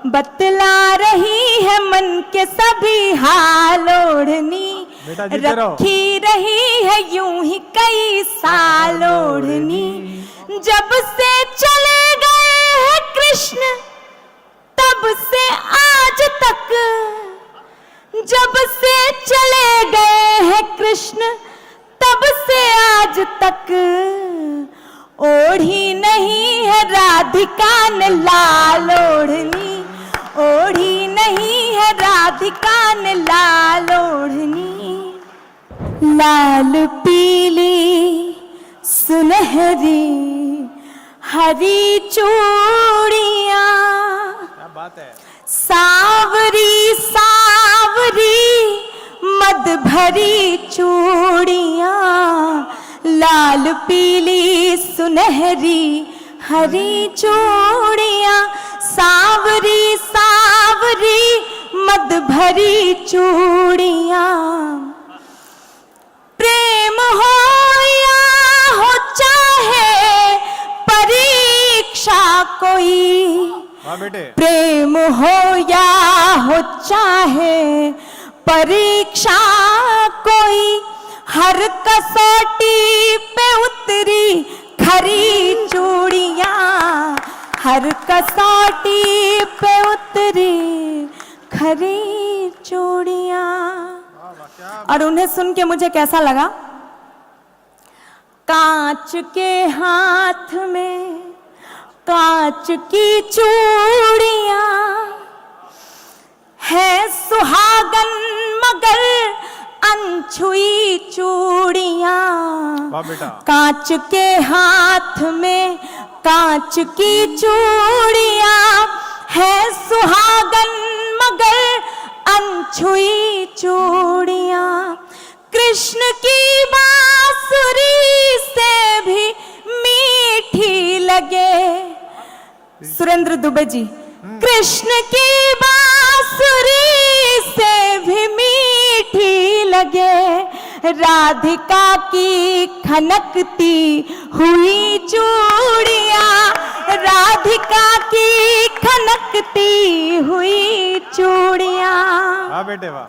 बतला रही है मन के सभी हाल ओढ़नी, रखी रही है यूं ही कई साल ओढ़नी। जब से चले गए हैं कृष्ण तब से आज तक, जब से चले गए हैं कृष्ण तब से आज तक, ओढ़ी नहीं है राधिका ने लाल ओढ़नी, ओढ़ी नहीं है राधिका ने लाल ओढ़नी। लाल पीली सुनहरी हरी चूड़ियां, क्या बात है, सावरी सावरी मद भरी चूड़ियां, लाल पीली सुनहरी हरी चूड़ियां, सावरी सावरी मद भरी चूड़ियां। प्रेम हो या हो चाहे परीक्षा कोई, प्रेम हो या हो चाहे परीक्षा कोई, हर कसौटी पे उतरी खरी चूड़ियां, हर कसौटी पे उतरी खरी चूड़ियां। और उन्हें सुन के मुझे कैसा लगा? कांच के हाथ में कांच की चूड़ियां, है सुहागन मगर अनछुई चूड़ियां, कांच के हाथ में कांच की चूड़ियां, है सुहागन मगर अनछुई चूड़ियां। कृष्ण की बांसुरी से भी मीठी लगे, सुरेंद्र दुबे जी, कृष्ण की बांसुरी से भी मीठी लगे, राधिका की खनकती हुई चूड़ियां, राधिका की खनकती हुई चूड़ियां। वाह बेटे वाह।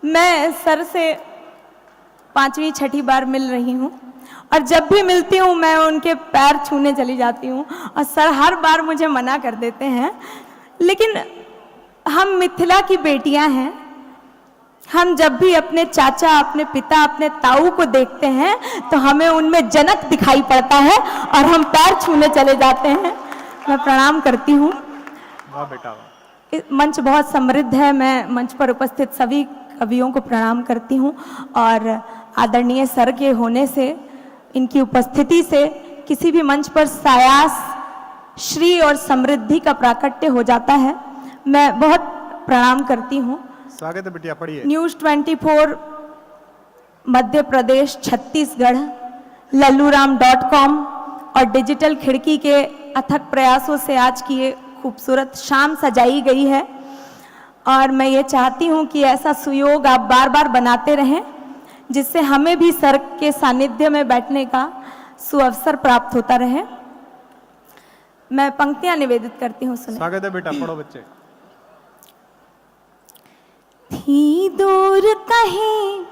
मैं सर से 5वीं 6ठी बार मिल रही हूँ और जब भी मिलती हूँ मैं उनके पैर छूने चली जाती हूँ और सर हर बार मुझे मना कर देते हैं, लेकिन हम मिथिला की बेटियां हैं, हम जब भी अपने चाचा, अपने पिता, अपने ताऊ को देखते हैं तो हमें उनमें जनक दिखाई पड़ता है और हम पैर छूने चले जाते हैं। मैं प्रणाम करती हूँ। वाह बेटा वाह। मंच बहुत समृद्ध है, मैं मंच पर उपस्थित सभी कवियों को प्रणाम करती हूँ और आदरणीय सर के होने से, इनकी उपस्थिति से किसी भी मंच पर सायास, श्री और समृद्धि का प्राकट्य हो जाता है। मैं बहुत प्रणाम करती हूँ। स्वागत है बिटिया, पढ़िए। न्यूज़ 24 मध्य प्रदेश छत्तीसगढ़, लल्लूराम.com और डिजिटल खिड़की के अथक प्रयासों से आज की ये खूबसूरत शाम सजाई गई है और मैं ये चाहती हूँ कि ऐसा सुयोग आप बार बार बनाते रहें जिससे हमें भी सर के सानिध्य में बैठने का सुअवसर प्राप्त होता रहे। मैं पंक्तियां निवेदित करती हूँ, सुने। स्वागत है बेटा, पढ़ो बच्चे। थी दूर कहीं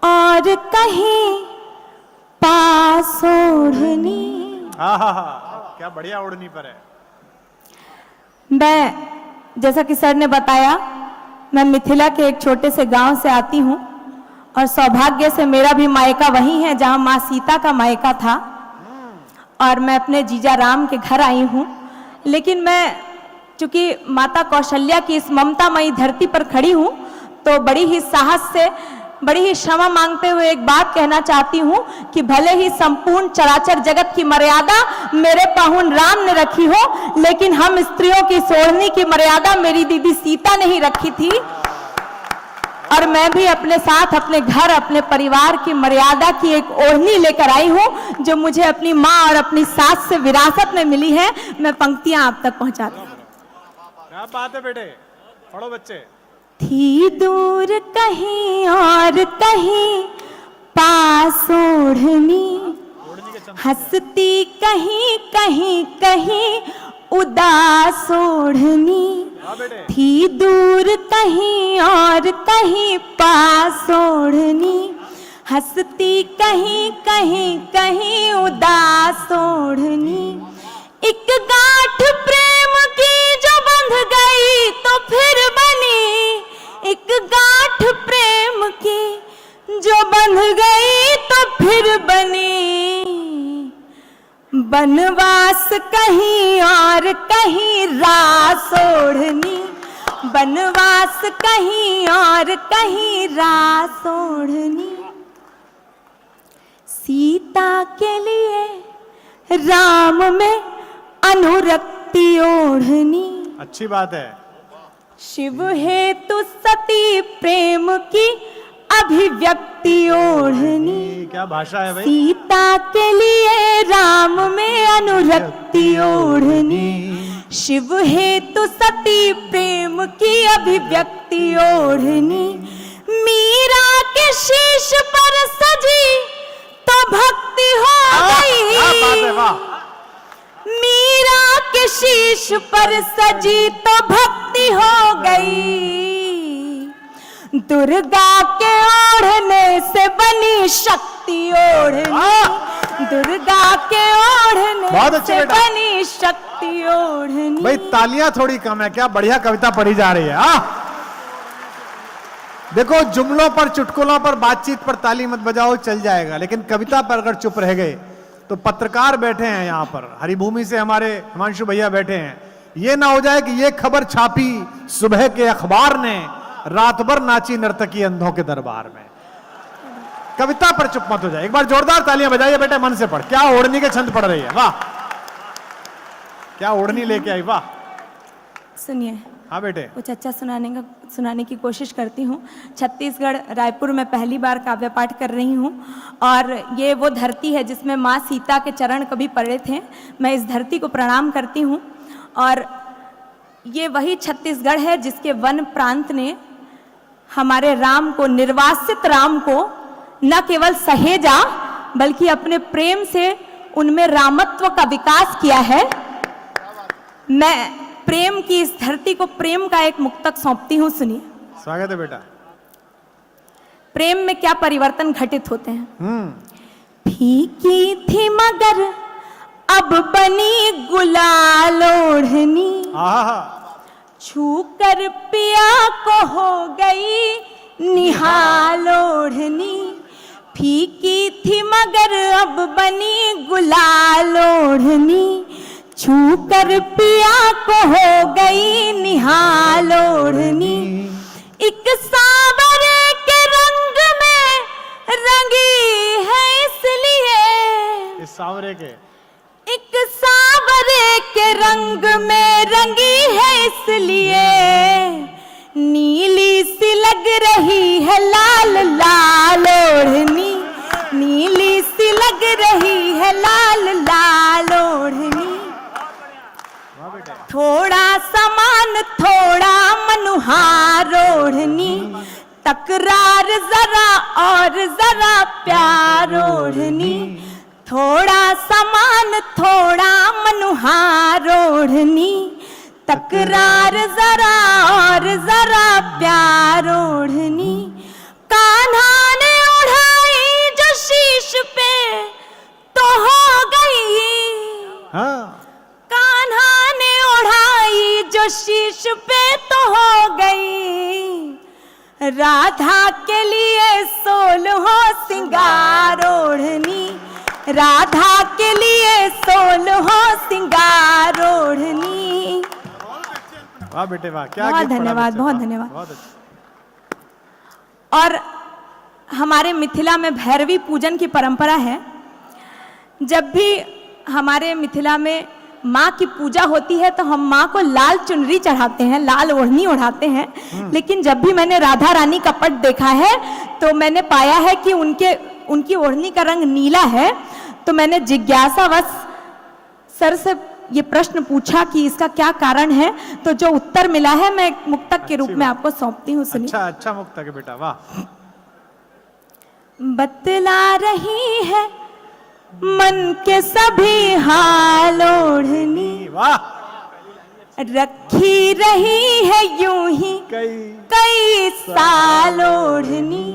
और कहीं पास ओढ़नी। क्या बढ़िया ओढ़नी पर है। मैं, जैसा कि सर ने बताया, मैं मिथिला के एक छोटे से गांव से आती हूँ और सौभाग्य से मेरा भी मायका वही है जहां माँ सीता का मायका था और मैं अपने जीजा राम के घर आई हूँ। लेकिन मैं चूंकि माता कौशल्या की इस ममतामयी धरती पर खड़ी हूँ तो बड़ी ही साहस से, बड़ी ही क्षमा मांगते हुए एक बात कहना चाहती हूँ कि भले ही संपूर्ण चराचर जगत की मर्यादा मेरे पाहुन राम ने रखी हो, लेकिन हम स्त्रियों की सोड़नी की मर्यादा मेरी दीदी सीता ने ही रखी थी और मैं भी अपने साथ अपने घर, अपने परिवार की मर्यादा की एक ओढ़नी लेकर आई हूँ जो मुझे अपनी माँ और अपनी सास से विरासत में मिली है। मैं पंक्तियां आप तक पहुंचाती हूँ। क्या बात है बेटे, पढ़ो बच्चे। थी दूर कहीं और कहीं पास ओढ़नी, हंसती कहीं कहीं कहीं उदास ओढ़नी, हाँ बेटे, थी दूर कहीं और कहीं पास ओढ़नी, हंसती कहीं कहीं कहीं उदास ओढ़नी। एक गांठ प्रेम की जो बंध गई तो फिर बनी, एक गांठ प्रेम की जो बंध गई तो फिर बनी। बनवास कहीं और कहीं रास ओढ़नी, बनवास कहीं और कहीं रास ओढ़नी। सीता के लिए राम में अनुरक्ति ओढ़नी, अच्छी बात है। शिव हेतु सती प्रेम की अभिव्यक्ति ओढ़नी। क्या भाषा है भाई। सीता के लिए राम में अनुरक्ति ओढ़नी, शिव हेतु सती प्रेम की अभिव्यक्ति ओढ़नी। मीरा के शीश पर सजी तो भक्ति हो गई, क्या बात है, वाह। मीरा के शीश पर सजी तो भक्ति हो गई। दुर्गा के ओढ़ने से बनी शक्ति ओढ़नी, दुर्गा के ओढ़ने बहुत अच्छे से बेटा। बनी शक्ति ओढ़नी। भाई तालियां थोड़ी कम है, क्या बढ़िया कविता पढ़ी जा रही है। देखो, जुमलों पर, चुटकुलों पर, बातचीत पर ताली मत बजाओ, चल जाएगा, लेकिन कविता पर अगर चुप रह गए तो पत्रकार बैठे हैं यहाँ पर, हरिभूमि से हमारे हिमांशु भैया बैठे हैं, ये ना हो जाए कि ये खबर छापी सुबह के अखबार ने, रात भर नाची नर्तकी अंधों के दरबार में। कविता पर चुप मत हो जाए। एक बार जोरदार तालियां बजाइए बेटे, मन से पढ़। क्या ओढ़नी के छंद पढ़ रही है, वाह। क्या ओढ़नी लेके आई, वाह। सुनिए, हाँ बेटे, कुछ अच्छा सुनाने की कोशिश करती हूँ। छत्तीसगढ़ रायपुर में पहली बार काव्य पाठ कर रही हूँ, और ये वो धरती है जिसमें माँ सीता के चरण कभी पड़े थे। मैं इस धरती को प्रणाम करती हूँ, और ये वही छत्तीसगढ़ है जिसके वन प्रांत ने हमारे राम को, निर्वासित राम को न केवल सहेजा बल्कि अपने प्रेम से उनमें रामत्व का विकास किया है। मैं प्रेम की इस धरती को प्रेम का एक मुक्तक सौंपती हूँ, सुनिए। स्वागत है बेटा। प्रेम में क्या परिवर्तन घटित होते हैं। फीकी थी मगर अब बनी गुलाल ओढ़नी, छू कर पिया को हो गई निहाल ओढ़नी। फीकी थी मगर अब बनी गुलाल ओढ़नी, छू कर पिया को हो गई निहाल ओढ़नी। एक सांवरे के रंग में रंगी है इसलिए, इस सांवरे के, एक सांवरे के रंग में रंगी है इसलिए, नीली सी लग रही है लाल लाल ओढ़नी, नीली सी लग रही है लाल लाल ओढ़नी। थोड़ा समान थोड़ा मनुहार ओढ़नी, तकरार जरा और जरा प्यार ओढ़नी। थोड़ा समान थोड़ा मनुहार ओढ़नी, तकरार जरा और जरा प्यार ओढ़नी। कान्हा ने उड़ाई जो शीश पे तो हो गई, कान्हा ने उड़ाई जो शीश पे तो हो गई। राधा के लिए 16 सिंगार ओढ़नी, राधा के लिए 16 सिंगार ओढ़नी। वाह बेटे वाह, क्या बहुत गीत पढ़ा धन्यवाद, बच्चे, बहुत वाह, धन्यवाद। बहुत अच्छा। और हमारे मिथिला में भैरवी पूजन की परंपरा है। जब भी हमारे मिथिला में माँ की पूजा होती है तो हम माँ को लाल चुनरी चढ़ाते हैं, लाल ओढ़नी ओढ़ाते हैं। लेकिन जब भी मैंने राधा रानी का पट देखा है तो मैंने पाया है कि उनकी ओढ़नी का रंग नीला है। तो मैंने जिज्ञासावश सर से ये प्रश्न पूछा कि इसका क्या कारण है, तो जो उत्तर मिला है मैं एक मुक्तक के रूप में आपको सौंपती हूँ, सुनिए। अच्छा अच्छा मुक्तक है बेटा, वाह। बतला रही है मन के सभी हाल ओढ़नी, वाह। रखी रही है यूं ही कई साल ओढ़नी,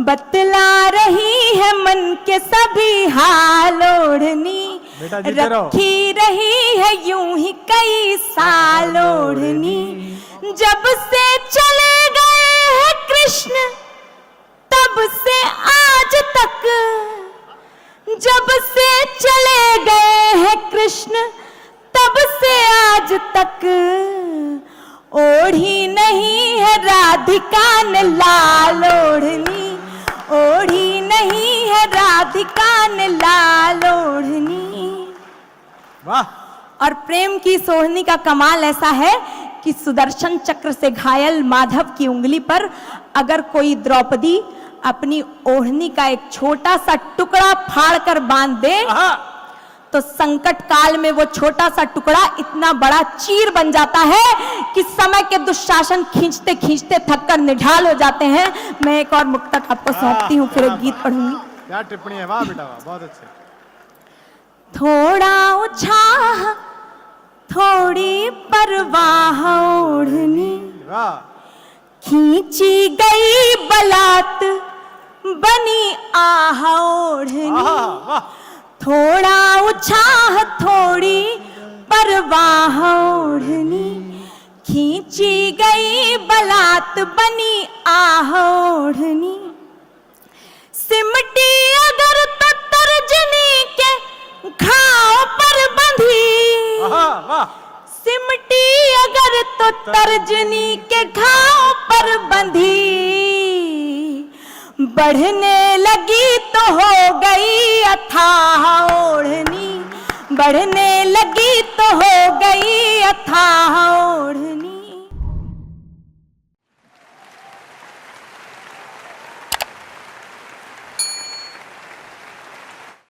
बतला रही है मन के सभी हाल ओढ़नी, रखी रही है यूं ही कई साल ओढ़नी। जब से चले गए हैं कृष्ण तब से आज तक, जब से चले गए हैं कृष्ण तब से आज तक, ओढ़ी नहीं है राधिका ने लाल ओढ़नी, ओढ़ी नहीं है राधिका ने लाल ओढ़नी। वाह। और प्रेम की सोहनी का कमाल ऐसा है कि सुदर्शन चक्र से घायल माधव की उंगली पर अगर कोई द्रौपदी अपनी ओढ़नी का एक छोटा सा टुकड़ा फाड़ कर बांध दे तो संकट काल में वो छोटा सा टुकड़ा इतना बड़ा चीर बन जाता है कि समय के दुशासन खींचते खींचते थककर निढाल हो जाते हैं। मैं एक और मुक्तक आपको सौंपती हूँ, फिर एक गीत पढ़ूंगी। क्या टिप्पणी है, वाह बेटा वाह, बहुत अच्छे। थोड़ा उछाह थोड़ी परवाह ओढ़नी, खींची गई बलात बनी आह ओढ़नी, थोड़ा उछाह थोड़ी परवाह ओढ़नी, खींची गई बलात बनी आह ओढ़नी, सिमटी अगर तो तर्जनी के घाव पर बंधी, सिमटी अगर तो तर्जनी के घाव पर बंधी, बढ़ने लगी तो हो गई अथाह ओढ़नी, बढ़ने लगी तो हो गई अथाह